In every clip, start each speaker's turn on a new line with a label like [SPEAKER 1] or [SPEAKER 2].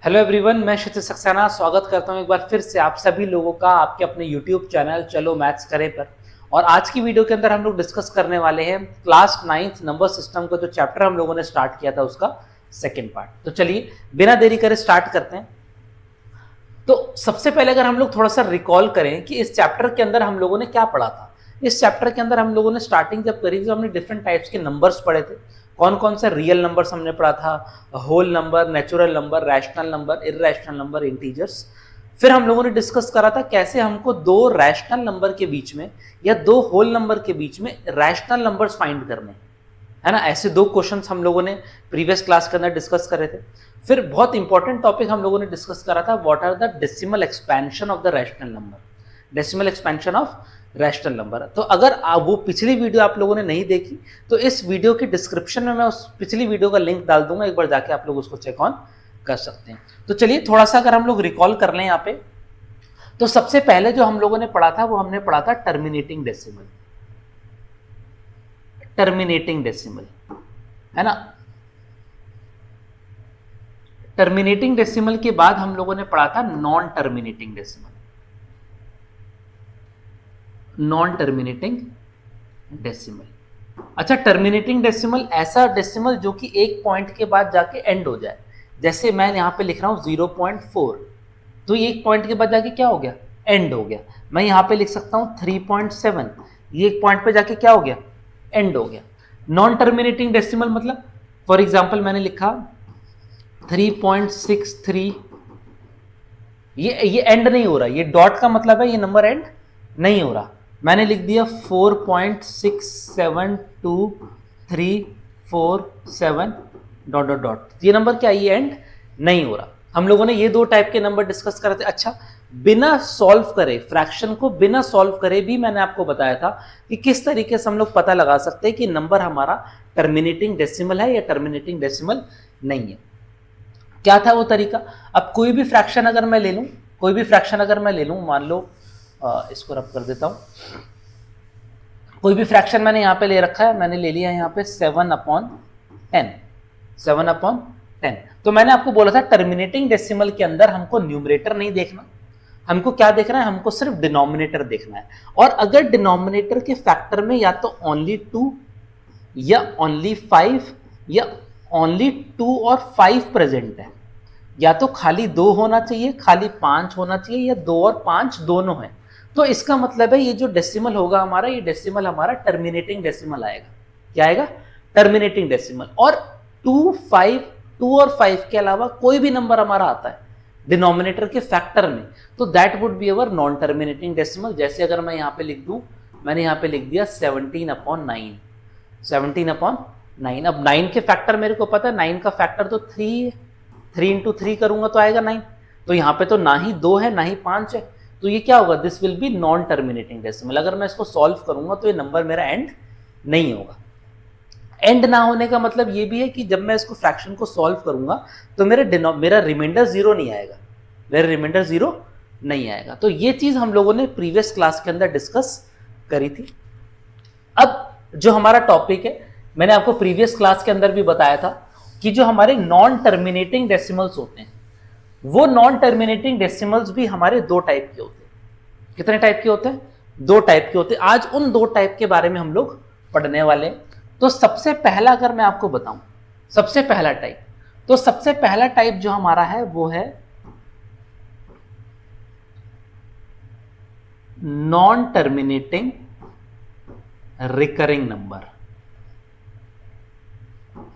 [SPEAKER 1] Hello everyone, मैं क्षितिज सक्सेना स्वागत करता हूं एक बार फिर से आप सभी लोगों का आपके अपने यूट्यूब चैनल चलो मैथ्स करें पर। और आज की वीडियो के अंदर हम लोग डिस्कस करने वाले हैं क्लास 9th नंबर सिस्टम का जो चैप्टर हम लोगों ने स्टार्ट किया था उसका सेकेंड पार्ट। तो चलिए बिना देरी करे स्टार्ट करते हैं। तो सबसे पहले अगर हम लोग थोड़ा सा रिकॉल करें कि इस चैप्टर के अंदर हम लोगों ने क्या पढ़ा था। इस चैप्टर के अंदर हम लोगों ने स्टार्टिंग जब करी तो हमने डिफरेंट टाइप्स के नंबर्स पढ़े थे। कौन कौन सा रियल नंबर्स हमने पढ़ा था, whole number, natural number, rational number, irrational number, integers. फिर हम लोगों ने डिस्कस करा था कैसे हमको दो रैशनल नंबर के बीच में या दो होल नंबर के बीच में रैशनल नंबर्स फाइंड करने, है ना। ऐसे दो क्वेश्चंस हम लोगों ने प्रीवियस क्लास के अंदर डिस्कस करे थे। फिर बहुत इंपॉर्टेंट टॉपिक हम लोगों ने डिस्कस करा था, what are the decimal expansion of the rational number, decimal expansion of rational number. तो अगर वो पिछली वीडियो आप लोगों ने नहीं देखी तो इस वीडियो की डिस्क्रिप्शन में मैं उस पिछली वीडियो का लिंक डाल दूंगा, एक बार जाके आप लोग उसको चेक ऑन कर सकते हैं। तो चलिए थोड़ा सा अगर हम लोग रिकॉल कर लें यहाँ पे, तो सबसे पहले जो हम लोगों ने पढ़ा था वो हमने पढ़ा था टर्मिनेटिंग डेसिमल। टर्मिनेटिंग डेसिमल, है ना। टर्मिनेटिंग डेसिमल के बाद हम लोगों ने पढ़ा था non terminating decimal. Non terminating decimal, अच्छा टर्मिनेटिंग डेसिमल ऐसा डेसिमल जो कि एक पॉइंट के बाद जाके एंड हो जाए। जैसे मैं यहां पे लिख रहा हूं 0.4, तो ये एक पॉइंट के बाद जाके क्या हो गया, एंड हो गया। मैं यहां पे लिख सकता हूं 3.7, ये एक पॉइंट पे जाके क्या हो गया, एंड हो गया। नॉन टर्मिनेटिंग डेसिमल मतलब फॉर एग्जांपल मैंने लिखा 3.63, ये एंड नहीं हो रहा, ये डॉट का मतलब है ये नंबर एंड नहीं हो रहा। मैंने लिख दिया 4.672347 डॉट डॉट डॉट, ये नंबर क्या, ये एंड नहीं हो रहा। हम लोगों ने ये दो टाइप के नंबर डिस्कस करे थे। अच्छा, बिना सॉल्व करे, फ्रैक्शन को बिना सॉल्व करे भी मैंने आपको बताया था कि किस तरीके से हम लोग पता लगा सकते हैं कि नंबर हमारा टर्मिनेटिंग डेसिमल है या टर्मिनेटिंग डेसिमल नहीं है। क्या था वो तरीका। अब कोई भी फ्रैक्शन अगर मैं ले लूं, कोई भी फ्रैक्शन अगर मैं ले लूं, मान लो इसको रब कर देता हूं, कोई भी फ्रैक्शन मैंने यहां पे ले रखा है, मैंने ले लिया यहां पे 7/10, 7/10। तो मैंने आपको बोला था टर्मिनेटिंग डेसिमल के अंदर हमको न्यूमरेटर नहीं देखना, हमको क्या देखना है, हमको सिर्फ डिनोमिनेटर देखना है। और अगर डिनोमिनेटर के फैक्टर में या तो ओनली 2 या ओनली 5 या ओनली 2 और 5 प्रेजेंट है, या तो खाली 2 होना चाहिए, खाली 5 होना चाहिए, या 2 और 5 दोनों है, तो इसका मतलब है ये जो डेसिमल होगा हमारा, ये डेसिमल हमारा टर्मिनेटिंग डेसिमल आएगा। क्या आएगा, टर्मिनेटिंग डेसिमल। और 2 और 5 के अलावा कोई भी नंबर हमारा आता है डिनोमिनेटर के फैक्टर में, तो that would be our non terminating decimal. जैसे अगर मैं यहां पे लिख दूं, मैंने यहां पे लिख दिया 17/9, 17/9। अब 9 के फैक्टर मेरे को पता है, 9 का फैक्टर तो 3 है, 3 इंटू 3 करूंगा तो आएगा 9। तो यहां पे तो ना ही 2 है ना ही 5 है, तो ये क्या होगा, this will be non terminating decimal. अगर मैं इसको सॉल्व करूंगा तो ये नंबर मेरा एंड नहीं होगा। एंड ना होने का मतलब ये भी है कि जब मैं इसको फ्रैक्शन को सॉल्व करूंगा तो मेरा रिमाइंडर 0 नहीं आएगा, मेरा रिमाइंडर 0 नहीं आएगा। तो ये चीज हम लोगों ने प्रीवियस क्लास के अंदर डिस्कस करी थी। अब जो हमारा टॉपिक है, मैंने आपको प्रीवियस क्लास के अंदर भी बताया था कि जो हमारे नॉन टर्मिनेटिंग डेसिमल्स होते हैं, वो नॉन टर्मिनेटिंग डेसिमल्स भी हमारे दो टाइप के होते हैं। कितने टाइप के होते हैं, 2 टाइप के होते हैं। आज उन 2 टाइप के बारे में हम लोग पढ़ने वाले हैं। तो सबसे पहला अगर मैं आपको बताऊं, सबसे पहला टाइप, तो सबसे पहला टाइप जो हमारा है वो है नॉन टर्मिनेटिंग रिकरिंग नंबर,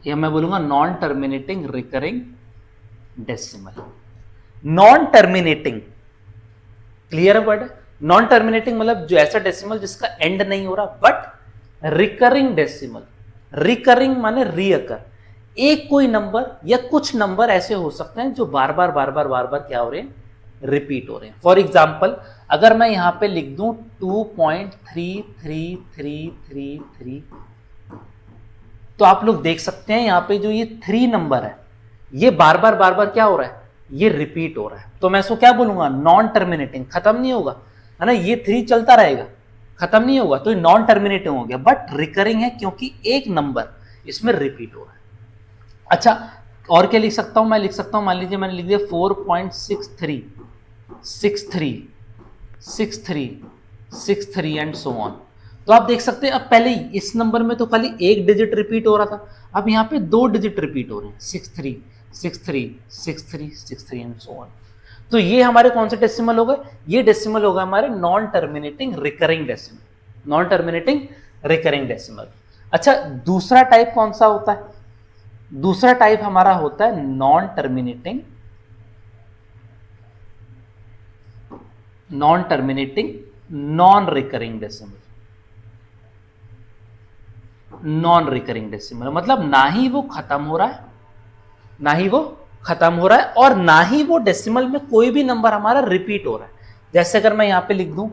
[SPEAKER 1] या मैं बोलूंगा non terminating recurring decimal. Non terminating, clear है वर्ड, नॉन टर्मिनेटिंग मतलब जो ऐसा डेसिमल जिसका एंड नहीं हो रहा, बट रिकरिंग डेसिमल, रिकरिंग माने रीअकर। एक कोई नंबर या कुछ नंबर ऐसे हो सकते हैं जो बार बार क्या हो रहे हैं, रिपीट हो रहे हैं। फॉर एग्जाम्पल अगर मैं यहां पे लिख दूं 2.33333, तो आप लोग देख सकते हैं यहां पे जो ये 3 नंबर है, ये बार बार क्या हो रहा है, ये रिपीट हो रहा है। तो मैं इसको क्या बोलूंगा, नॉन टर्मिनेटिंग, खत्म नहीं होगा, है ना, ये 3 चलता रहेगा, खत्म नहीं होगा, तो ये नॉन टर्मिनेटिंग हो गया। बट रिकरिंग है क्योंकि एक नंबर इसमें रिपीट हो रहा है। अच्छा, और क्या लिख सकता हूं, मैं लिख सकता हूं, मान लीजिए मैंने लिख दिया 4.63636363 एंड सो ऑन। तो आप देख सकते हैं अब पहले इस नंबर में तो खाली एक डिजिट रिपीट हो रहा था, अब यहाँ पे 2 डिजिट रिपीट हो रहे हैं, 63636363 एंड सो ऑन। तो ये हमारे कौन से डेसिमल हो गए, ये डेसिमल होगा हमारे non terminating recurring decimal, non terminating recurring decimal. अच्छा, दूसरा टाइप कौन सा होता है, दूसरा टाइप हमारा होता है non terminating non recurring decimal. Non recurring decimal मतलब ना ही वो खत्म हो रहा है, ना ही वो खत्म हो रहा है और ना ही वो डेसिमल में कोई भी नंबर हमारा रिपीट हो रहा है। जैसे अगर मैं यहां पे लिख दूं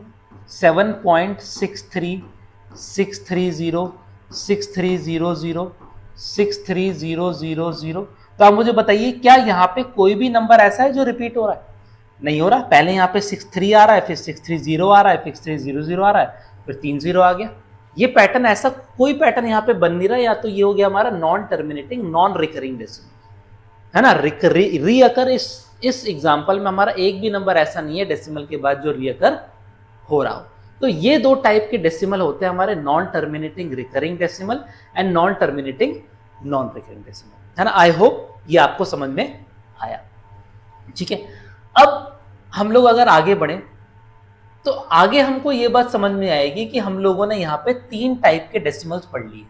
[SPEAKER 1] 7.63630063006300, तो आप मुझे बताइए क्या यहां पे कोई भी नंबर ऐसा है जो रिपीट हो रहा है, नहीं हो रहा। पहले यहां पे 63 आ रहा है, फिर 630 आ रहा है, फिर 600 आ रहा है, फिर 30 आ गया। ये पैटर्न, ऐसा कोई पैटर्न यहां पे बन नहीं रहा, या तो ये हो गया हमारा non terminating non recurring decimal, है ना। रीअकर इस एग्जांपल में हमारा एक भी नंबर ऐसा नहीं है डेसिमल के बाद जो रीअकर हो रहा हो। तो ये दो टाइप के डेसिमल होते हैं हमारे, non terminating recurring decimal and non terminating non recurring decimal, है ना। आई होप ये आपको समझ में आया, ठीक है। अब हम लोग अगर आगे बढ़े तो आगे हमको ये बात समझ में आएगी कि हम लोगों ने यहाँ पे 3 टाइप के डेसिमल्स पढ़ लिए।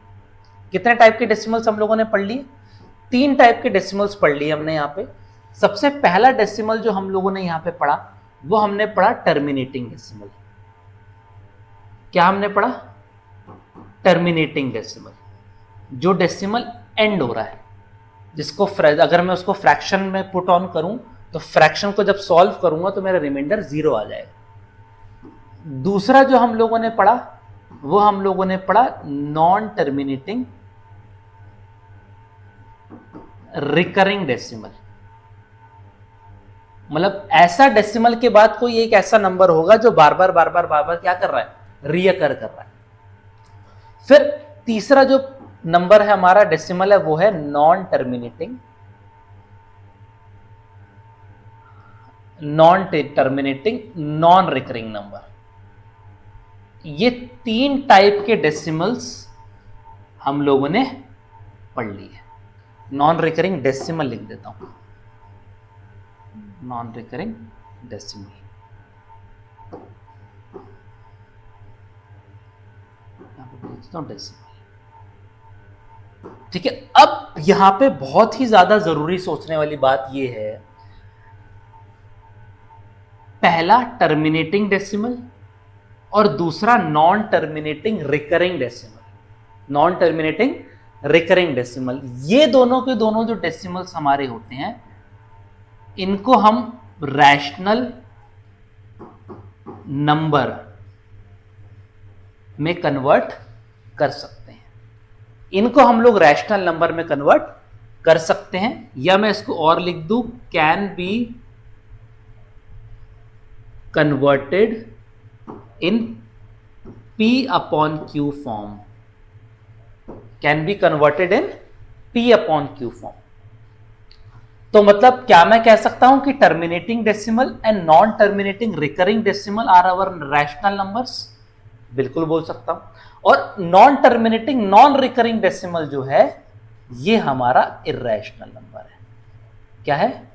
[SPEAKER 1] कितने टाइप के डेसिमल्स हम लोगों ने पढ़ लिए, 3 टाइप के डेसिमल्स पढ़ लिए हमने यहाँ पे। सबसे पहला डेसिमल जो हम लोगों ने यहाँ पे पढ़ा वो हमने पढ़ा टर्मिनेटिंग डेसिमल। क्या हमने पढ़ा, टर्मिनेटिंग डेसिमल, जो डेसिमल एंड हो रहा है, जिसको अगर मैं उसको फ्रैक्शन में पुट ऑन करूं तो फ्रैक्शन को जब सॉल्व करूंगा तो मेरा रिमाइंडर 0 आ जाएगा। दूसरा जो हम लोगों ने पढ़ा वो हम लोगों ने पढ़ा नॉन टर्मिनेटिंग रिकरिंग डेसिमल, मतलब ऐसा डेसिमल के बाद कोई एक ऐसा नंबर होगा जो बार बार क्या कर रहा है, रीअकर कर रहा है। फिर तीसरा जो नंबर है हमारा डेसिमल है वो है non terminating non recurring number. ये 3 टाइप के डेसिमल्स हम लोगों ने पढ़ लिए। नॉन रिकरिंग डेसिमल लिख देता हूं, नॉन रिकरिंग डेसिमल, डेसिमल, ठीक है। अब यहां पे बहुत ही ज्यादा जरूरी सोचने वाली बात यह है, पहला टर्मिनेटिंग डेसिमल और दूसरा non terminating recurring decimal. Non terminating recurring decimal, ये दोनों के दोनों जो डेसिमल्स हमारे होते हैं इनको हम रैशनल नंबर में कन्वर्ट कर सकते हैं। इनको हम लोग रैशनल नंबर में कन्वर्ट कर सकते हैं, या मैं इसको और लिख दूं, can be converted in P upon Q form, can be converted in P upon Q form। तो मतलब क्या मैं कह सकता हूं कि terminating decimal and non terminating recurring decimal are our rational numbers, बिल्कुल बोल सकता हूं। और non terminating non recurring decimal जो है ये हमारा इर्रेशनल नंबर है। क्या है,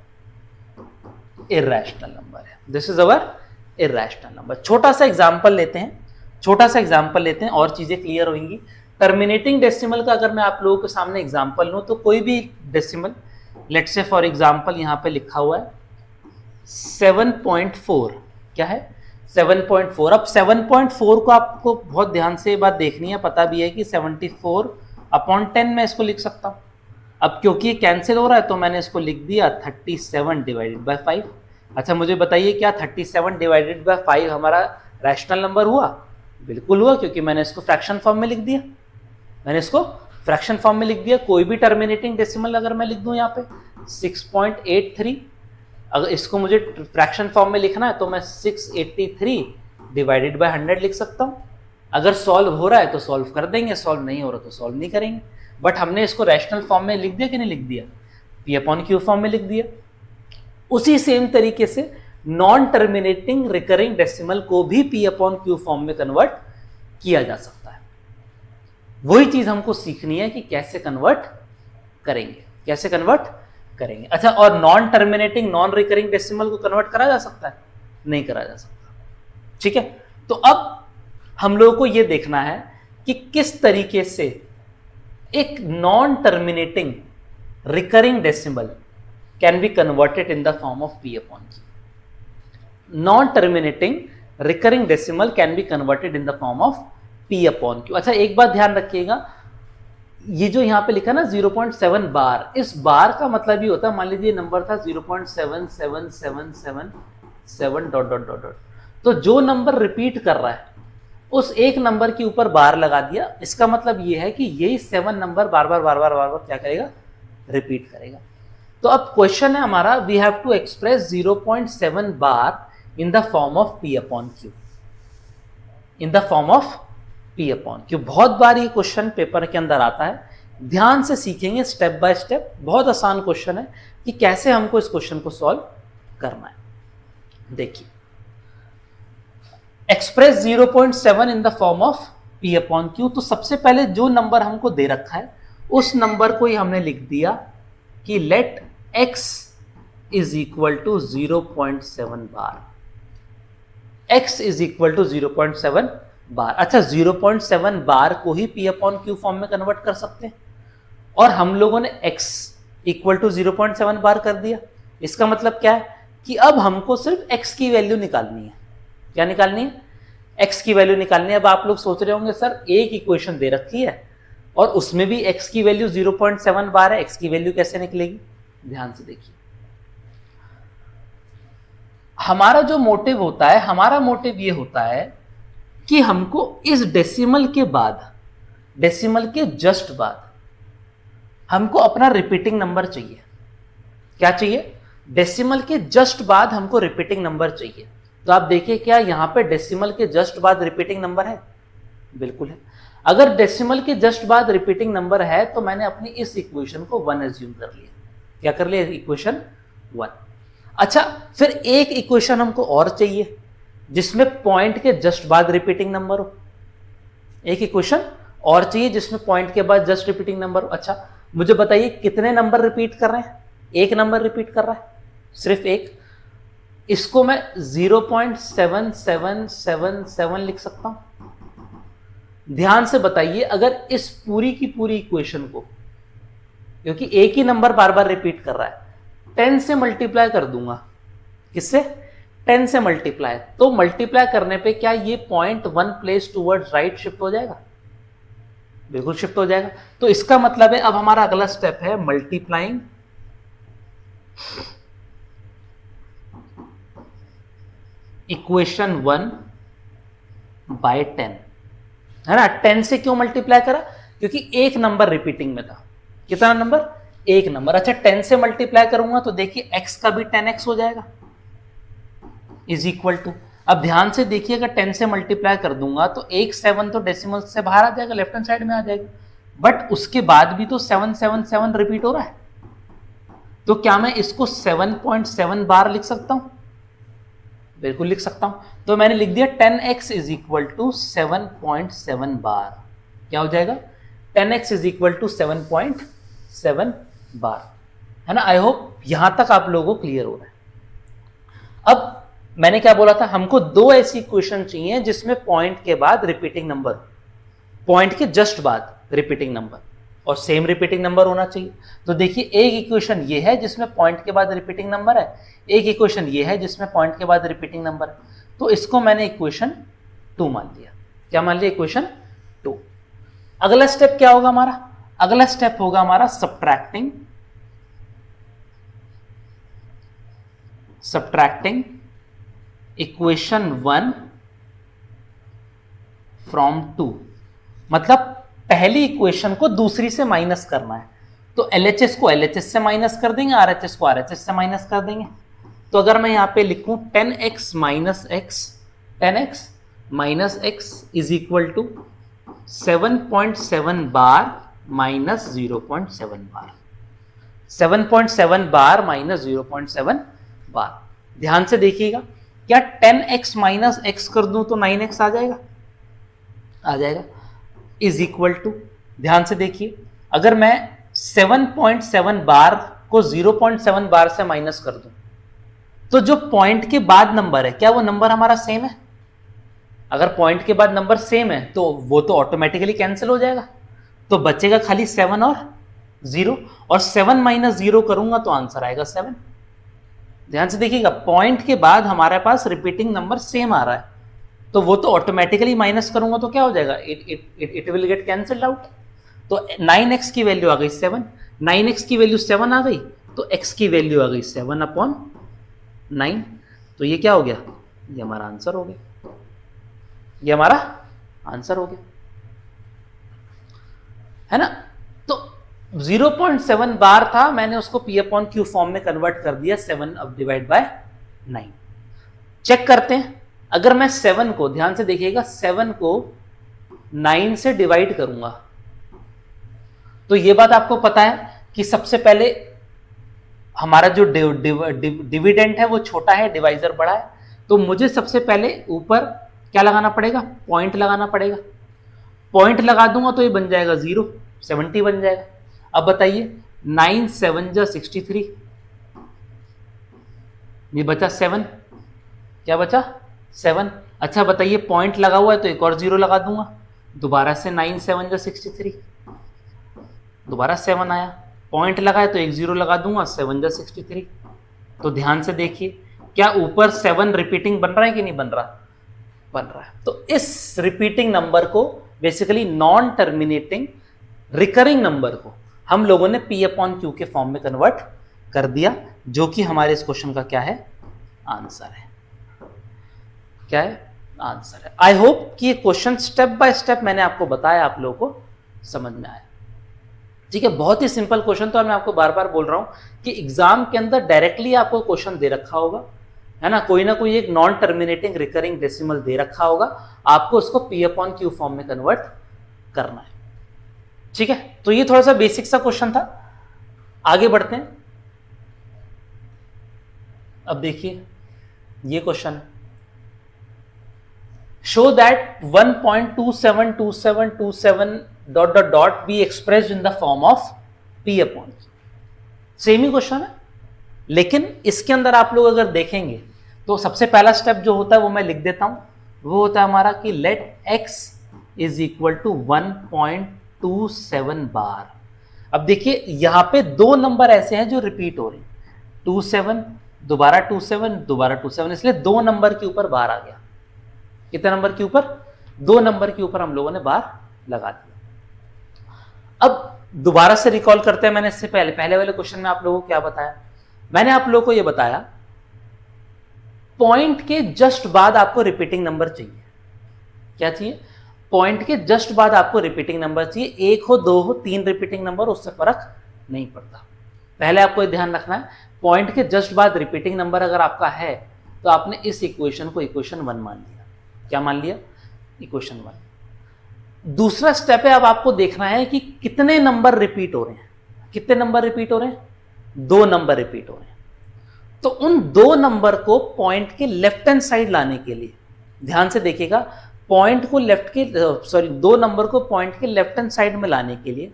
[SPEAKER 1] इर्रेशनल नंबर है, this is our irrational number. छोटा सा एग्जांपल लेते हैं, और चीजें क्लियर होंगी। टर्मिनेटिंग डेसिमल का अगर मैं आप लोगों के सामने एग्जांपल लूं तो कोई भी decimal, let's say for example यहां पे लिखा हुआ है 7.4, क्या है 7.4। अब 7.4 को आपको बहुत ध्यान से ये बात देखनी है, पता भी है कि 74/10 में इसको लिख सकता हूं। अब क्योंकि ये कैंसिल हो रहा है तो मैंने इसको लिख दिया 37/5। अच्छा मुझे बताइए क्या 37/5 हमारा रैशनल नंबर हुआ? बिल्कुल हुआ, क्योंकि मैंने इसको फ्रैक्शन फॉर्म में लिख दिया। कोई भी टर्मिनेटिंग डेसिमल अगर मैं लिख दूं यहाँ पे 6.83, अगर इसको मुझे फ्रैक्शन फॉर्म में लिखना है तो मैं 683/100 लिख सकता हूँ। अगर सॉल्व हो रहा है तो सॉल्व कर देंगे, सॉल्व नहीं हो रहा तो सॉल्व नहीं करेंगे। बट हमने इसको रैशनल फॉर्म में लिख दिया कि नहीं लिख दिया? P अपॉन Q फॉर्म में लिख दिया। उसी सेम तरीके से नॉन टर्मिनेटिंग रिकरिंग डेसिमल को भी P अपॉन Q फॉर्म में कन्वर्ट किया जा सकता है। वही चीज हमको सीखनी है कि कैसे कन्वर्ट करेंगे, कैसे कन्वर्ट करेंगे। अच्छा, और non terminating non recurring decimal को कन्वर्ट करा जा सकता है? नहीं करा जा सकता। ठीक है, तो अब हम लोगों को यह देखना है कि किस तरीके से एक non terminating recurring decimal can be converted in the form of P upon Q। Non terminating recurring decimal can be converted in the form of P upon Q। अच्छा, एक बात ध्यान रखिएगा, ये जो यहां पे लिखा ना 0.7 बार, इस बार का मतलब ये होता है, मान लीजिए नंबर था 0.7777 डॉट डॉट डॉट डॉट, तो जो नंबर रिपीट कर रहा है उस एक नंबर के ऊपर बार लगा दिया। इसका मतलब ये है कि यही 7 नंबर बार बार बार बार बार बार क्या करेगा, रिपीट करेगा। तो अब क्वेश्चन है हमारा, we have to express 0.7 bar in the form of P upon Q, in the form of P upon Q। बहुत बार ये क्वेश्चन पेपर के अंदर आता है, ध्यान से सीखेंगे स्टेप बाय स्टेप। बहुत आसान क्वेश्चन है कि कैसे हमको इस क्वेश्चन को सॉल्व करना है। देखिए, express 0.7 in the form of P upon Q। तो सबसे पहले जो नंबर हमको दे रखा है उस नंबर को ही हमने लिख दिया कि let x is equal to 0.7 bar, x is equal to 0.7 bar. अच्छा, 0.7 बार को ही P अपॉन Q फॉर्म में कन्वर्ट कर सकते हैं, और हम लोगों ने x इक्वल टू 0.7 बार कर दिया। इसका मतलब क्या है कि अब हमको सिर्फ x की वैल्यू निकालनी है। क्या निकालनी है? x की वैल्यू निकालनी है। अब आप लोग सोच रहे होंगे सर एक इक्वेशन दे रखी है और उसमें भी x की वैल्यू 0.7 बार है, x की वैल्यू कैसे निकलेगी? ध्यान से देखिए, हमारा जो मोटिव होता है, हमारा मोटिव ये होता है कि हमको इस डेसिमल के बाद, डेसिमल के जस्ट बाद हमको अपना रिपीटिंग नंबर चाहिए। क्या चाहिए? डेसिमल के जस्ट बाद हमको रिपीटिंग नंबर चाहिए। तो आप देखिए, क्या यहां पे डेसिमल के जस्ट बाद रिपीटिंग नंबर है? बिल्कुल है। अगर डेसिमल के जस्ट बाद रिपीटिंग नंबर है तो मैंने अपनी इस इक्वेशन को 1 एज्यूम कर लिया। क्या कर लिया? इक्वेशन 1। अच्छा, फिर एक इक्वेशन हमको और चाहिए जिसमें पॉइंट के जस्ट बाद रिपीटिंग नंबर हो। एक इक्वेशन और चाहिए जिसमें पॉइंट के बाद जस्ट रिपीटिंग नंबर हो। अच्छा, मुझे बताइए कितने नंबर रिपीट कर रहे हैं? एक नंबर रिपीट कर रहा है, सिर्फ एक। इसको मैं 0.7777 लिख सकता हूं। ध्यान से बताइए, अगर इस पूरी की पूरी इक्वेशन को, क्योंकि एक ही नंबर बार बार रिपीट कर रहा है, 10 से मल्टीप्लाई कर दूंगा। किससे? 10 से मल्टीप्लाई। तो मल्टीप्लाई करने पे क्या ये point 1 place towards right shift हो जाएगा? बिल्कुल शिफ्ट हो जाएगा। तो इसका मतलब है अब हमारा अगला स्टेप है मल्टीप्लाइंग इक्वेशन 1 बाय 10, है ना। 10 से क्यों मल्टीप्लाई करा? क्योंकि एक नंबर रिपीटिंग में था। कितना नंबर? एक नंबर। अच्छा, 10 से मल्टीप्लाई करूंगा तो देखिए x का भी 10x हो जाएगा, इज इक्वल टू। अब ध्यान से देखिए, अगर 10 से मल्टीप्लाई कर दूंगा तो 7 तो डेसिमल से बाहर आ जाएगा, लेफ्ट हैंड साइड में आ जाएगा। बट उसके बाद भी तो 777 रिपीट हो रहा है। तो क्या मैं इसको 7.7 बार लिख सकता हूं? बिल्कुल लिख सकता हूं। तो मैंने लिख दिया 10x इज इक्वल टू 7.7 बार। क्या हो जाएगा? 10x इज इक्वल टू 7.7 बार, है ना। आई होप यहां तक आप लोगों को क्लियर हो रहा है। अब मैंने क्या बोला था, हमको दो ऐसी इक्वेशन चाहिए जिसमें पॉइंट के बाद रिपीटिंग नंबर, पॉइंट के जस्ट बाद रिपीटिंग नंबर, और सेम रिपीटिंग नंबर होना चाहिए। तो देखिए, एक इक्वेशन ये है जिसमें पॉइंट के बाद रिपीटिंग नंबर है, एक इक्वेशन ये है जिसमें पॉइंट के बाद रिपीटिंग नंबर है। तो इसको मैंने इक्वेशन 2 मान लिया। क्या मान लिया? इक्वेशन 2। अगला स्टेप क्या होगा हमारा? अगला स्टेप होगा हमारा सब्ट्रैक्टिंग इक्वेशन 1 फ्रॉम 2। मतलब पहली इक्वेशन को दूसरी से माइनस करना है। तो LHS को LHS से माइनस कर देंगे, RHS को RHS से माइनस कर देंगे। तो अगर मैं यहां पे लिखूं 10x minus x is equal to 7.7 बार माइनस 0.7 बार। 7.7 बार माइनस 0.7 बार। ध्यान से देखिएगा, क्या 10x माइनस एक्स कर दूं तो 9x आ जाएगा? आ जाएगा। इज इक्वल टू, ध्यान से देखिए, अगर मैं 7.7 बार को 0.7 बार से माइनस कर दूं तो जो पॉइंट के बाद नंबर है, क्या वो नंबर हमारा सेम है? अगर पॉइंट के बाद नंबर सेम है तो वो तो ऑटोमेटिकली कैंसिल हो जाएगा, तो बचेगा खाली 7 और 0, और 7 माइनस 0 करूंगा तो आंसर आएगा 7। ध्यान से देखिएगा, पॉइंट के बाद हमारे पास रिपीटिंग नंबर सेम आ रहा है, तो वो तो ऑटोमेटिकली माइनस करूंगा तो क्या हो जाएगा, it will get cancelled out. तो 9x की वैल्यू आ गई 7, 9x की वैल्यू 7 आ गई, तो x की वैल्यू आ गई 7/9। तो ये क्या हो गया, ये हमारा आंसर हो गया, ये हमारा आंसर हो गया, है ना। तो 0.7 बार था, मैंने उसको P/Q फॉर्म में कन्वर्ट कर दिया 7 अब डिवाइड बाय 9। चेक करते हैं, अगर मैं 7 को, ध्यान से देखिएगा, 7 को 9 से डिवाइड करूंगा तो ये बात आपको पता है कि सबसे पहले हमारा जो डिविडेंड है वो छोटा है, डिवाइजर बड़ा है, तो मुझे सबसे पहले ऊपर क्या लगाना पड़ेगा, पॉइंट लगाना पड़ेगा। पॉइंट लगा दूंगा तो ये बन जाएगा 0, 70 बन जाएगा। अब बताइए 9 7 जा 63, ये बचा 7, क्या बचा 7। अच्छा बताइए, पॉइंट लगा हुआ है तो एक और 0 लगा दूंगा, दोबारा से 9 7 जा 63, दोबारा 7 आया, पॉइंट लगाए तो एक 0 लगा दूंगा, 7 जा 63। तो ध्यान से देखिए, क्या ऊपर 7 रिपीटिंग बन रहा है कि नहीं बन रहा, बन रहा है। तो इस रिपीटिंग नंबर को, basically non terminating recurring number को, हम लोगों ने P/Q के फॉर्म में कन्वर्ट कर दिया, जो कि हमारे इस क्वेश्चन का क्या है, आंसर है। क्या है, आंसर है। आई होप कि ये क्वेश्चन स्टेप बाय स्टेप मैंने आपको बताया, आप लोगों को समझ में आया। ठीक है, बहुत ही सिंपल क्वेश्चन, तो मैं आपको बार बार बोल रहा हूं कि एग्जाम के अंदर डायरेक्टली आपको क्वेश्चन दे रखा होगा, है ना, कोई ना कोई एक नॉन टर्मिनेटिंग रिकरिंग डेसिमल दे रखा होगा, आपको उसको P/Q फॉर्म में कन्वर्ट करना है। ठीक है, तो ये थोड़ा सा बेसिक सा क्वेश्चन था। आगे बढ़ते हैं। अब देखिए ये क्वेश्चन है, show that 1.272727 dot dot dot be expressed in the form of P/Q। Same he question है, लेकिन इसके अंदर आप लोग अगर देखेंगे तो सबसे पहला स्टेप जो होता है वो मैं लिख देता हूं, वो होता है हमारा कि let x is equal to 1.27 बार। अब देखिए यहां पे दो नंबर ऐसे हैं जो रिपीट हो रहे हैं, 27 दोबारा 27 दोबारा 27, इसलिए दो नंबर के ऊपर बार आ गया। कितने नंबर के ऊपर, दो नंबर के ऊपर हम लोगों ने बार लगा दिया। अब दोबारा से रिकॉल करते हैं, मैंने इससे पहले वाले क्वेश्चन में आप लोगों को क्या बताया, मैंने आप लोगों को यह बताया पॉइंट के जस्ट बाद आपको रिपीटिंग नंबर चाहिए। क्या चाहिए, पॉइंट के जस्ट बाद आपको रिपीटिंग नंबर चाहिए, एक हो दो हो तीन रिपीटिंग नंबर, उससे फर्क नहीं पड़ता। पहले आपको ये ध्यान रखना है, पॉइंट के जस्ट बाद रिपीटिंग नंबर अगर आपका है तो आपने इस इक्वेशन को इक्वेशन 1 मान लिया। क्या मान लिया, इक्वेशन 1। दूसरा स्टेप है, अब आपको देखना है कि कितने नंबर रिपीट हो रहे हैं। कितने नंबर रिपीट हो रहे हैं, दो नंबर रिपीट हो रहे हैं। तो उन दो नंबर को पॉइंट के लेफ्ट हैंड साइड लाने के लिए, ध्यान से देखिएगा, पॉइंट को दो नंबर को पॉइंट के लेफ्ट हैंड साइड में लाने के लिए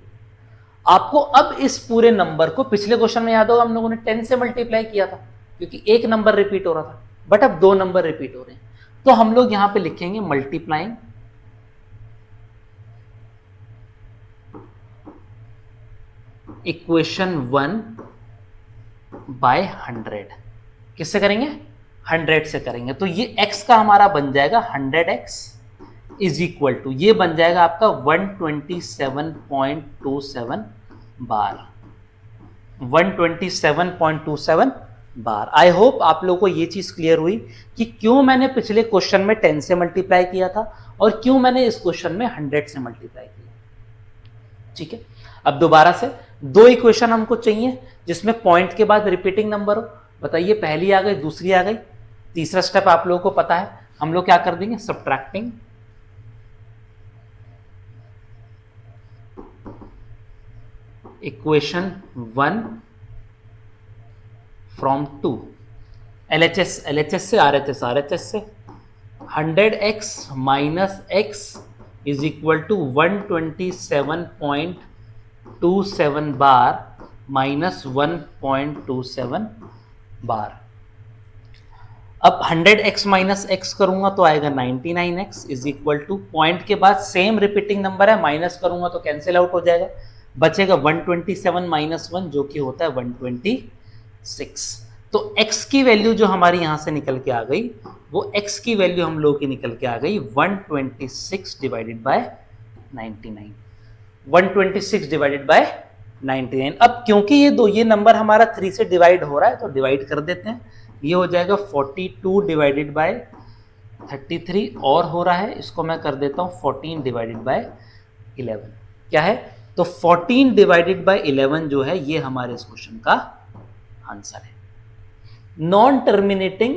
[SPEAKER 1] आपको अब इस पूरे नंबर को, पिछले क्वेश्चन में याद होगा हम लोगों ने 10 से मल्टीप्लाई किया था क्योंकि एक नंबर रिपीट हो रहा था, बट अब दो नंबर रिपीट हो रहे हैं, तो हम लोग यहां पे लिखेंगे मल्टीप्लाइंग इक्वेशन 1 बाय 100। किससे करेंगे, 100 से करेंगे। तो ये x का हमारा बन जाएगा 100x इज इक्वल टू, ये बन जाएगा आपका 127.27 बार, 127.27 बार। आई होप आप लोगों को ये चीज क्लियर हुई कि क्यों मैंने पिछले क्वेश्चन में 10 से मल्टीप्लाई किया था और क्यों मैंने इस क्वेश्चन में 100 से मल्टीप्लाई किया। ठीक है, अब दोबारा से दो इक्वेशन हमको चाहिए जिसमें पॉइंट के बाद रिपीटिंग नंबर हो। बताइए, पहली आ गई, दूसरी आ गई, तीसरा स्टेप आप लोगों को पता है, हम लोग क्या कर देंगे, सब्ट्रैक्टिंग इक्वेशन 1 फ्रॉम 2 LHS से RHS से 100x minus x is equal to 127.27 बार माइनस 1.27 बार। अब 100x माइनस x करूंगा तो आएगा 99x is equal to, point के बाद सेम रिपीटिंग नंबर है, माइनस करूंगा तो कैंसिल आउट हो जाएगा, बचेगा 127 माइनस 1 जो कि होता है 126। तो x की वैल्यू जो हमारी यहां से निकल के आ गई, वो x की वैल्यू हम लोग की निकल के आ गई 126 डिवाइडेड बाय 99, 126 डिवाइडेड बाय 99। अब क्योंकि ये नंबर हमारा 3 से डिवाइड हो रहा है तो डिवाइड कर देते हैं, ये हो जाएगा 42 डिवाइडेड बाय 33 और हो रहा है, इसको मैं कर देता हूं 14 डिवाइडेड बाय 11। क्या है? तो 14 डिवाइडेड बाय 11 जो है ये हमारे इस क्वेश्चन का आंसर है। नॉन टर्मिनेटिंग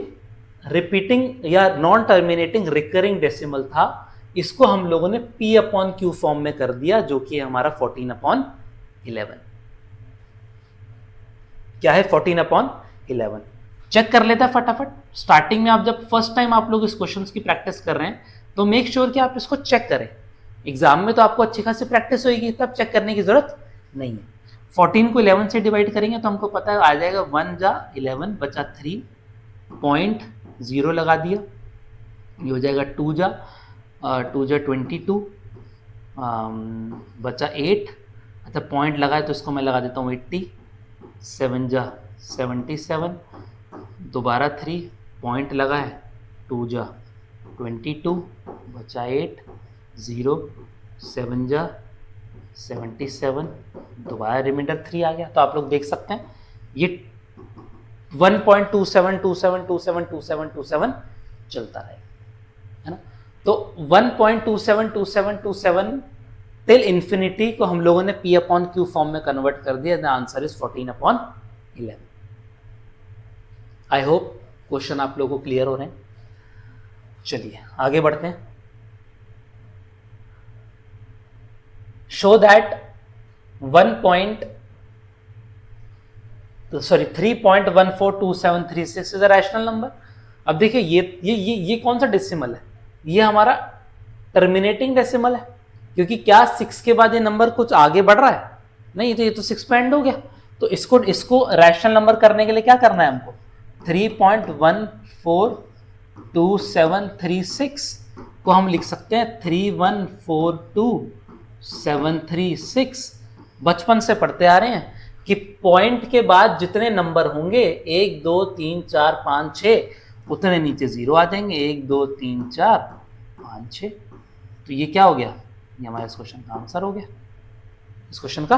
[SPEAKER 1] रिपीटिंग या नॉन टर्मिनेटिंग रिकरिंग डेसिमल था, इसको हम लोगों ने P अपॉन Q फॉर्म में कर दिया जो कि हमारा 14 अपॉन 11। क्या है? 14 अपॉन 11। चेक कर लेता है फटाफट। स्टार्टिंग में आप जब फर्स्ट टाइम आप लोग इस क्वेश्चंस की प्रैक्टिस कर रहे हैं तो मेक श्योर कि आप इसको चेक करें। एग्जाम में तो आपको अच्छी खासी प्रैक्टिस होगी, तब चेक करने की जरूरत नहीं है। 14 को 11 से डिवाइड करेंगे तो हमको पता है आ जाएगा 1 जा 11 बचा 3.0 लगा दिया, ये हो जाएगा 2 जा 22 बचा 8, अच्छा पॉइंट लगाए तो इसको मैं लगा देता हूँ 80, 7 जा 77, दोबारा 3 पॉइंट लगा है 2 जा 22 बचा 8, 0 7 जा 77, दोबारा रिमाइंडर 3 आ गया। तो आप लोग देख सकते हैं ये 1.2727272727 चलता रहेगा, है ना। तो 1.272727 टिल इंफिनिटी को हम लोगों ने P अपॉन Q फॉर्म में कन्वर्ट कर दिया। The answer is 14 upon 11। I hope question आप लोगों को क्लियर हो रहे हैं। चलिए आगे बढ़ते हैं। Show that 3.142736 is a rational number. अब देखिए ये कौन सा डेसिमल है? ये हमारा टर्मिनेटिंग डेसिमल है, क्योंकि क्या 6 के बाद ये नंबर कुछ आगे बढ़ रहा है? नहीं, तो ये तो 6 पे एंड हो गया। तो इसको रैशनल नंबर करने के लिए क्या करना है हमको? 3.142736 को हम लिख सकते हैं 3142736। बचपन से पढ़ते आ रहे हैं कि पॉइंट के बाद जितने नंबर होंगे 1 2 3 4 5 6 उतने नीचे 0 आ जाएंगे, 1 2 3 4 5 6। तो ये क्या हो गया? ये हमारे इस क्वेश्चन का आंसर हो गया। इस क्वेश्चन का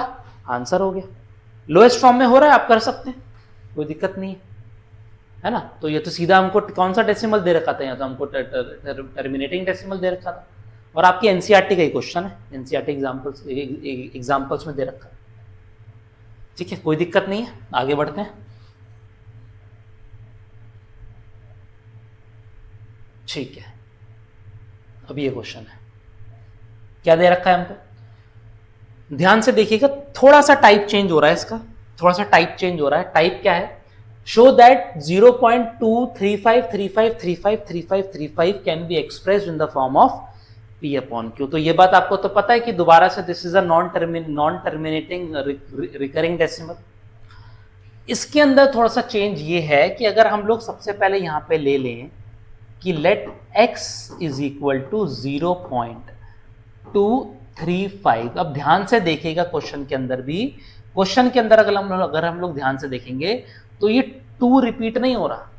[SPEAKER 1] आंसर हो गया। लोएस्ट फॉर्म में हो रहा है, आप कर सकते हैं, कोई दिक्कत नहीं है ना। तो ये तो सीधा हमको कौन सा डेसिमल दे रखा था? यहाँ तो हमको टर्मिनेटिंग डेसिमल दे रखा था, और आपकी एनसीईआरटी का ही क्वेश्चन है, एनसीईआरटी एग्जाम्पल्स में दे रखा है। ठीक है, कोई दिक्कत नहीं है, आगे बढ़ते हैं। ठीक है, अब ये क्वेश्चन है, क्या दे रखा है हमको? ध्यान से देखिएगा, थोड़ा सा टाइप चेंज हो रहा है इसका, थोड़ा सा टाइप चेंज हो रहा है। टाइप क्या है? Show that 0.23535353535 can be expressed in the form of P upon Q। तो ये बात आपको तो पता है कि दोबारा से this is a non terminating recurring decimal. इसके अंदर थोड़ा सा चेंज ये है कि अगर हम लोग सबसे पहले यहां पे ले लें कि let x is equal to 0.235। अब ध्यान से देखिएगा क्वेश्चन के अंदर भी, क्वेश्चन के अंदर अगर हम लोग ध्यान से देखेंगे तो ये 2 रिपीट नहीं हो रहा।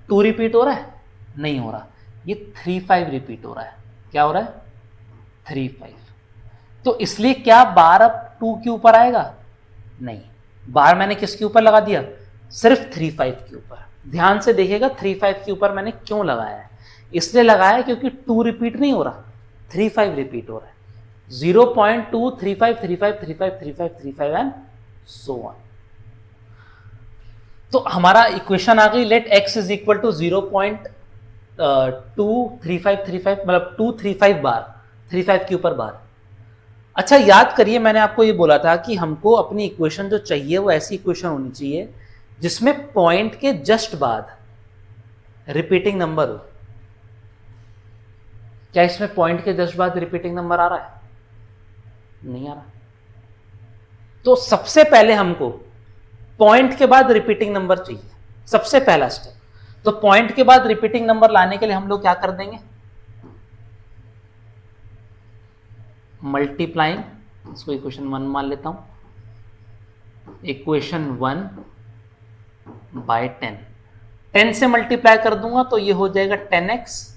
[SPEAKER 1] 2 रिपीट हो रहा है? नहीं हो रहा, ये 35 रिपीट हो रहा है। क्या हो रहा है? 35। तो इसलिए क्या बार अब 2 के ऊपर आएगा? नहीं, बार मैंने किसके ऊपर लगा दिया? सिर्फ 35 के ऊपर। ध्यान से देखिएगा 35 के ऊपर मैंने क्यों लगाया है? इसलिए लगाया क्योंकि 2 रिपीट नहीं हो रहा, 35 रिपीट हो रहा है। 0.235353535 एंड सो ऑन। तो हमारा इक्वेशन आ गई, let x is equal to 0.23535 मतलब 235 बार, 35 के ऊपर बार। अच्छा याद करिए, मैंने आपको ये बोला था कि हमको अपनी इक्वेशन जो चाहिए वो ऐसी इक्वेशन होनी चाहिए जिसमें पॉइंट के जस्ट बाद रिपीटिंग नंबर हो। क्या इसमें पॉइंट के जस्ट बाद रिपीटिंग नंबर आ रहा है? नहीं आ रहा। तो सबसे पहले हमको पॉइंट के बाद रिपीटिंग नंबर चाहिए, सबसे पहला स्टेप। तो पॉइंट के बाद रिपीटिंग नंबर लाने के लिए हम लोग क्या कर देंगे, मल्टीप्लाइंग, इसको इक्वेशन 1 मान लेता हूं, इक्वेशन 1 बाय 10 से मल्टीप्लाई कर दूंगा तो ये हो जाएगा 10x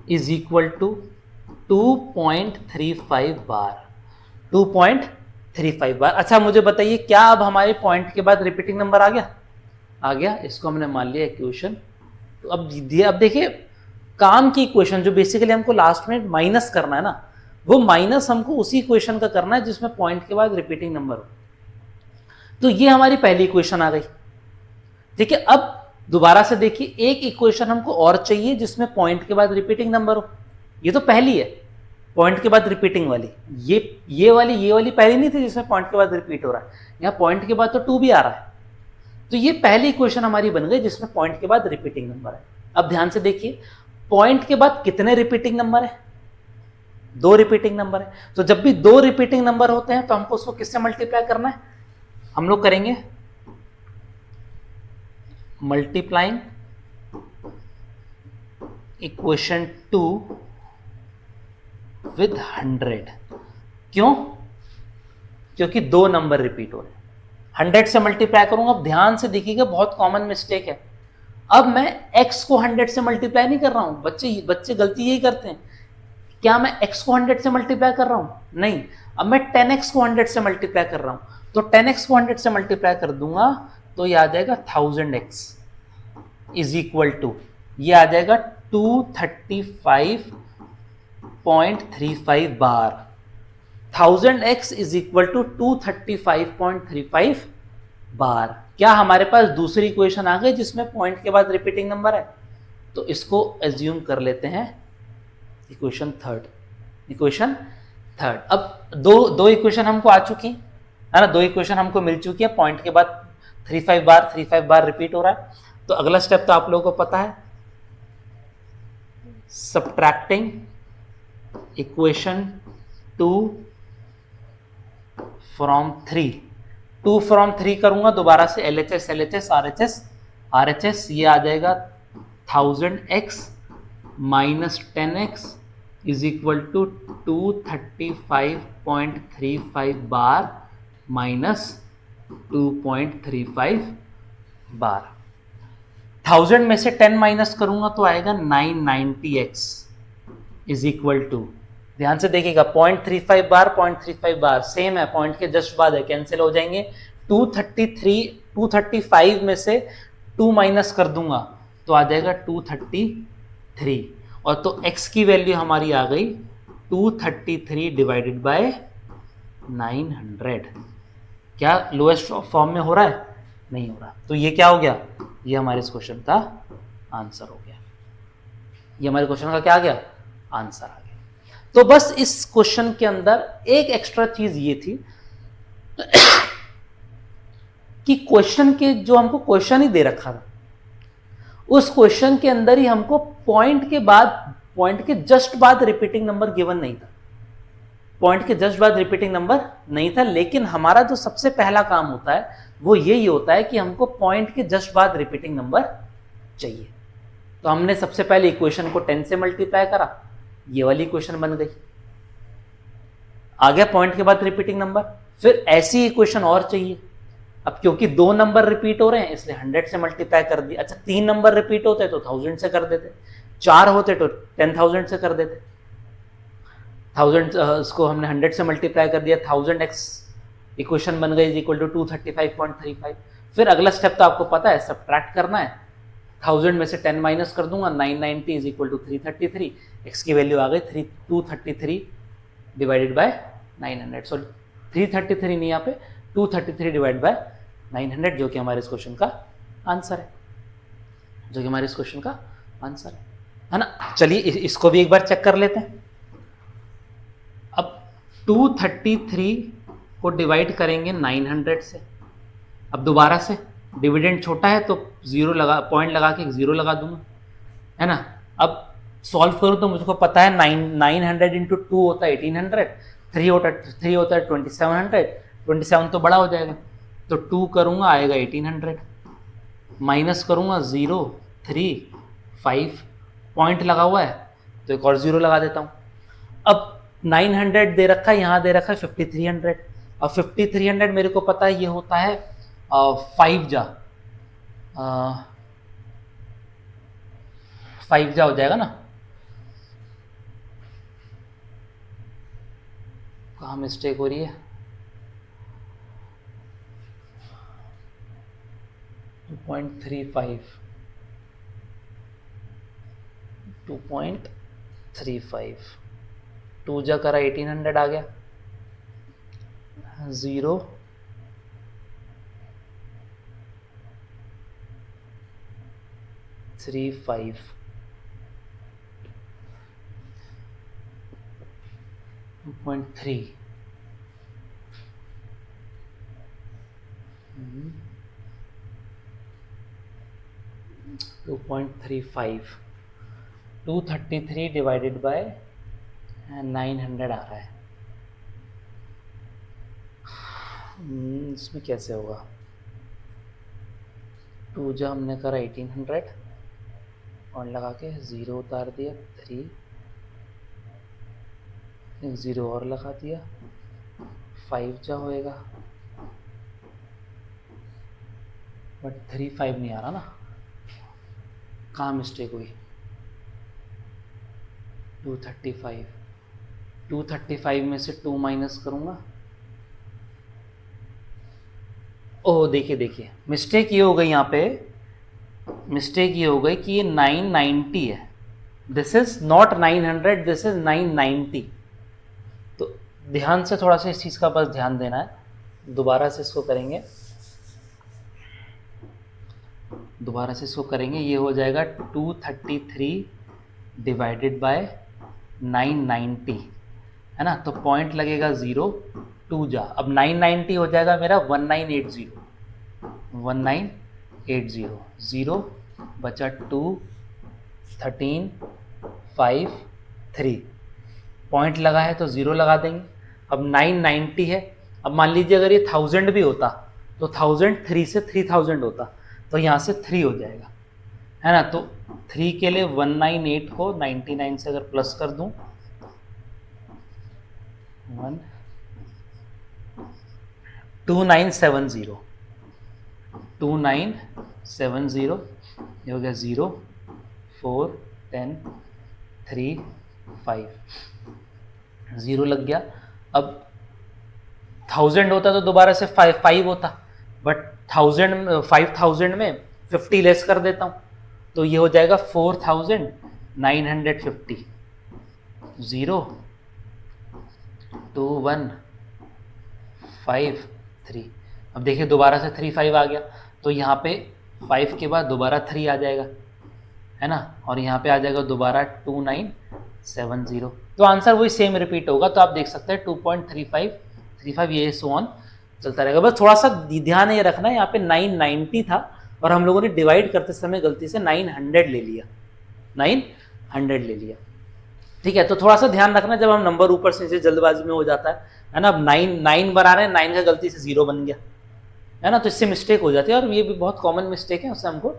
[SPEAKER 1] इज इक्वल टू 2.35 बार, 2.35 बार। अच्छा मुझे बताइए, क्या अब हमारे पॉइंट के बाद रिपीटिंग नंबर आ गया? आ गया। इसको हमने मान लिया इक्वेशन। तो अब देखिए, काम की इक्वेशन जो बेसिकली हमको लास्ट में माइनस करना है ना, वो माइनस हमको उसी इक्वेशन का करना है जिसमें पॉइंट के बाद रिपीटिंग नंबर हो। तो ये हमारी पहली इक्वेशन आ गई। ठीक है, अब दोबारा से देखिए, एक इक्वेशन हमको और चाहिए जिसमें पॉइंट के बाद रिपीटिंग नंबर हो। ये तो पहली है, पॉइंट के बाद रिपीटिंग वाली। ये वाली पहली नहीं थी जिसमें पॉइंट के बाद रिपीट हो रहा है। यहां पॉइंट के बाद तो 2 भी आ रहा है। तो ये पहली इक्वेशन हमारी बन गई जिसमें पॉइंट के बाद रिपीटिंग नंबर है। अब ध्यान से देखिए, पॉइंट के बाद कितने रिपीटिंग नंबर है? 2 रिपीटिंग नंबर है। तो जब भी 2 रिपीटिंग नंबर होते हैं तो हमको उसको किससे मल्टीप्लाई करना है? हम लोग करेंगे मल्टीप्लाइंग इक्वेशन 2 विद 100। क्यों? क्योंकि 2 नंबर रिपीट हो रहे हैं। 100 से मल्टीप्लाई करूंगा। अब ध्यान से देखिएगा, बहुत कॉमन मिस्टेक है। अब मैं x को 100 से मल्टीप्लाई नहीं कर रहा हूं। बच्चे गलती यही करते हैं। क्या मैं x को 100 से मल्टीप्लाई कर रहा हूं? नहीं। अब मैं 10x को 100 से मल्टीप्लाई कर रहा हूं। तो 10x को 100 से मल्टीप्लाई कर दूंगा तो ये आ जाएगा 1000x इज इक्वल टू, ये आ जाएगा 235.35 बार। 1000x इज इक्वल टू 235.35 बार। क्या हमारे पास दूसरी इक्वेशन आ गई जिसमें पॉइंट के बाद रिपीटिंग नंबर है? तो इसको एज्यूम कर लेते हैं इक्वेशन थर्ड। अब दो इक्वेशन हमको आ चुकी है ना, 2 इक्वेशन हमको मिल चुकी है। पॉइंट के बाद 35 बार रिपीट हो रहा है। तो अगला स्टेप तो आप लोगों को पता है, सब्ट्रैक्टिंग इक्वेशन 2 फ्रॉम 3। 2 फ्रॉम 3 करूंगा दोबारा से, LHS RHS, ये आ जाएगा 1000x minus 10x is equal to 235.35 बार माइनस 2.35 बार। 1000 में से 10 माइनस करूंगा तो आएगा 990x इज इक्वल टू, ध्यान से देखिएगा, 0.35 बार सेम है, पॉइंट के जस्ट बाद है, कैंसिल हो जाएंगे। 235 में से 2 माइनस कर दूंगा तो आ जाएगा 233, और तो x की वैल्यू हमारी आ गई 233 डिवाइडेड बाय 900। क्या लोएस्ट फॉर्म में हो रहा है? नहीं हो रहा। तो ये क्या हो गया? ये हमारे इस क्वेश्चन का आंसर हो गया। ये हमारे क्वेश्चन का क्या आ गया? आंसर आ गया। तो बस इस क्वेश्चन के अंदर एक एक्स्ट्रा चीज ये थी कि क्वेश्चन के जो हमको क्वेश्चन ही दे रखा था, उस क्वेश्चन के अंदर ही हमको पॉइंट के जस्ट बाद रिपीटिंग नंबर गिवन नहीं था। पॉइंट के जस्ट बाद रिपीटिंग नंबर नहीं था, लेकिन हमारा जो सबसे पहला काम होता है वो यही होता है कि हमको पॉइंट के जस्ट बाद रिपीटिंग नंबर चाहिए। तो हमने सबसे पहले इक्वेशन को 10 से मल्टीप्लाई करा, ये वाली इक्वेशन बन गई, आ गया पॉइंट के बाद रिपीटिंग नंबर। फिर ऐसी इक्वेशन और चाहिए। अब क्योंकि 2 नंबर रिपीट हो रहे हैं इसलिए 100 से मल्टीप्लाई कर दिया। अच्छा, 3 नंबर रिपीट होते तो 1000 से कर देते, 4 होते तो 10,000 से कर देते। 1000 उसको हमने 100 से मल्टीप्लाई कर दिया, 1000x इक्वेशन बन गई इज इक्वल टू 235.35। फिर अगला स्टेप तो आपको पता है, सब्ट्रैक्ट करना है। 1000 में से 10 माइनस कर दूंगा, 990 इज इक्वल टू 333, x की वैल्यू आ गई 233 डिवाइडेड बाय 900। सो 333 नहीं, यहाँ पे 233 डिवाइड बाय 900, जो कि हमारे इस क्वेश्चन का आंसर है ना। चलिए इसको भी एक बार चेक कर लेते हैं। अब 233 को डिवाइड करेंगे 900 से। अब दोबारा से डिविडेंड छोटा है तो जीरो लगा, पॉइंट लगा के जीरो लगा दूंगा, है ना। अब सॉल्व करूँ तो मुझको पता है 900 इंटू 2 होता है 1800, 3 होता है 2700, 27 तो बड़ा हो जाएगा, तो 2 करूँगा आएगा 1800, माइनस करूँगा 0 3 5, पॉइंट लगा हुआ है तो एक और जीरो लगा देता हूँ। अब 900 दे रखा है, यहाँ दे रखा है 5300, अब 5300 मेरे को पता है ये होता है 5 जा 5 जा हो जाएगा ना। कहाँ मिस्टेक हो रही है, 2.35 2 जा करा 1800 आ गया, 0 3 5 2.3 2.35 233 डिवाइडेड बाय 900 आ रहा है। इसमें कैसे होगा, 2 जा हमने करा 1800 और लगा के 0 उतार दिया, 3 एक 0 और लगा दिया, 5 जा होएगा, बट 3 5 नहीं आ रहा ना, कहाँ मिस्टेक हुई। 235 में से 2 माइनस करूँगा, ओह देखिए मिस्टेक ये हो गई, यहाँ पे मिस्टेक ये हो गई कि ये 990 है, this is not 900, this is 990। तो ध्यान से थोड़ा सा इस चीज़ का बस ध्यान देना है, दोबारा से इसको करेंगे, ये हो जाएगा 233 डिवाइडेड बाय 990, है ना, तो पॉइंट लगेगा 0 2 जा, अब 990 हो जाएगा मेरा 1980 0 बचा 2 13 5 3, पॉइंट लगा है तो 0 लगा देंगे। अब 990 है, अब मान लीजिए अगर ये 1000 भी होता तो 1000 3 से 3000 होता, तो यहाँ से 3 हो जाएगा, है ना। तो 3 के लिए 198 को 99 से अगर प्लस कर दूं 2970 ये हो गया 0 4 10 3 5 0 लग गया। अब 1000 होता तो दोबारा से 5 होता, बट 5000 में 50 लेस कर देता हूँ, तो ये हो जाएगा 4950 0 2 1 5 3। अब देखिए दोबारा से 3 5 आ गया, तो यहाँ पे 5 के बाद दोबारा 3 आ जाएगा, है ना, और यहाँ पे आ जाएगा दोबारा 2970, तो आंसर वही सेम रिपीट होगा। तो आप देख सकते हैं 2.35 ये सो ऑन चलता रहेगा। बस थोड़ा सा ध्यान ये रखना है, यहाँ पे 990 था और हम लोगों ने डिवाइड करते समय गलती से 900 ले लिया, ठीक है। तो थोड़ा सा ध्यान रखना जब हम नंबर ऊपर से नीचे जल्दबाजी में हो जाता है ना। अब 9 बना रहे हैं, 9 का गलती से 0 बन गया, है ना, तो इससे मिस्टेक हो जाती है, और ये भी बहुत कॉमन मिस्टेक है, उससे हमको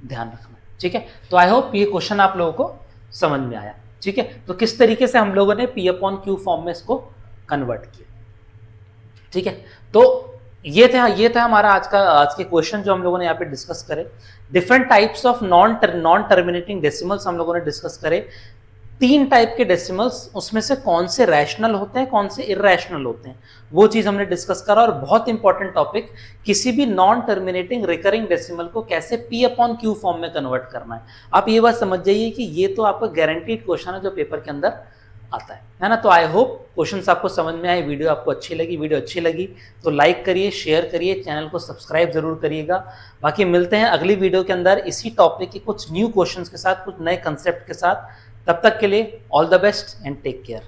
[SPEAKER 1] ध्यान रखना है, ठीक है। तो आई होप ये क्वेश्चन आप लोगों को समझ में आया, ठीक है। तो किस तरीके से हम लोगों ने P/Q फॉर्म में इसको कन्वर्ट किया, ठीक है। तो ये था हमारा आज के क्वेश्चन जो हम लोगों ने यहाँ पे डिस्कस करे। Different types of non terminating decimals हम लोगों ने डिस्कस करे। 3 टाइप के डेसिमल्स, उसमें से कौन से रैशनल होते हैं, कौन से इरैशनल होते हैं, वो चीज हमने डिस्कस करा। और बहुत इंपॉर्टेंट टॉपिक, किसी भी नॉन टर्मिनेटिंग रिकरिंग डेसिमल को कैसे P/Q फॉर्म में कन्वर्ट करना है। आप ये बात समझ जाइए कि ये तो आपका गारंटीड क्वेश्चन है जो पेपर के अंदर आता है ना। तो आई होप क्वेश्चंस आपको समझ में आए, वीडियो आपको अच्छी लगी तो लाइक करिए, शेयर करिए, चैनल को सब्सक्राइब जरूर करिएगा। बाकी मिलते हैं अगली वीडियो के अंदर इसी टॉपिक के कुछ न्यू क्वेश्चंस के साथ, कुछ नए कंसेप्ट के साथ। तब तक के लिए all the best and take care.